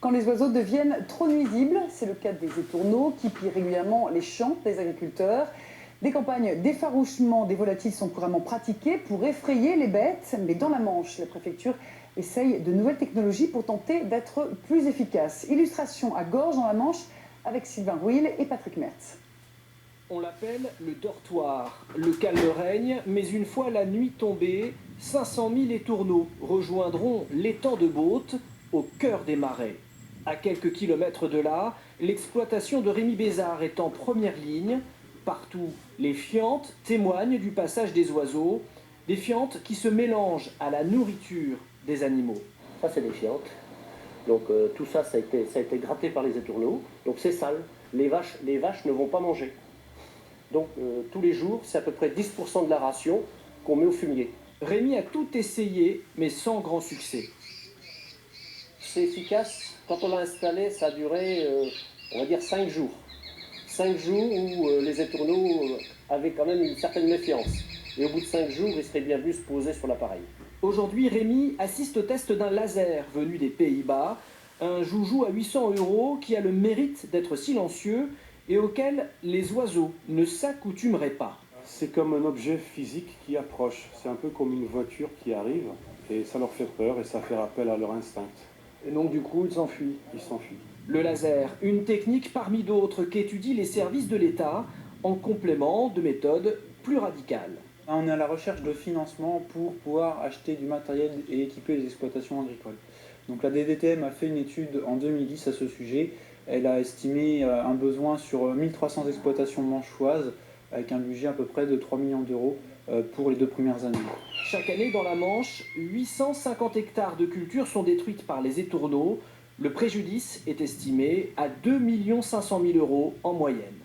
quand les oiseaux deviennent trop nuisibles. C'est le cas des étourneaux qui pillent régulièrement les champs des agriculteurs. Des campagnes d'effarouchement des volatiles sont couramment pratiquées pour effrayer les bêtes. Mais dans la Manche, la préfecture essaye de nouvelles technologies pour tenter d'être plus efficace. Illustration à Gorges dans la Manche avec Sylvain Rouil et Patrick Mertz. On l'appelle le dortoir. Le calme règne, mais une fois la nuit tombée, 500 000 étourneaux rejoindront l'étang de Baute, au cœur des marais. À quelques kilomètres de là, l'exploitation de Rémi Bézard est en première ligne. Partout, les fientes témoignent du passage des oiseaux, des fientes qui se mélangent à la nourriture des animaux. Ça, c'est des fientes. Donc tout ça, ça a été gratté par les étourneaux. Donc c'est sale. Les vaches ne vont pas manger. Donc tous les jours, c'est à peu près 10% de la ration qu'on met au fumier. Rémi a tout essayé, mais sans grand succès. C'est efficace. Quand on l'a installé, ça a duré, on va dire, 5 jours. 5 jours où les étourneaux avaient quand même une certaine méfiance. Et au bout de 5 jours, ils seraient bien venus se poser sur l'appareil. Aujourd'hui, Rémi assiste au test d'un laser venu des Pays-Bas, un joujou à 800 € qui a le mérite d'être silencieux et auquel les oiseaux ne s'accoutumeraient pas. C'est comme un objet physique qui approche. C'est un peu comme une voiture qui arrive et ça leur fait peur et ça fait appel à leur instinct. Et donc du coup, ils s'enfuient. Ils s'enfuient. Le laser, une technique parmi d'autres qu'étudient les services de l'État en complément de méthodes plus radicales. On est à la recherche de financement pour pouvoir acheter du matériel et équiper les exploitations agricoles. Donc la DDTM a fait une étude en 2010 à ce sujet. Elle a estimé un besoin sur 1300 exploitations manchoises avec un budget à peu près de 3 millions d'euros pour les 2 premières années. Chaque année dans la Manche, 850 hectares de cultures sont détruites par les étourneaux. Le préjudice est estimé à 2 500 000 € en moyenne.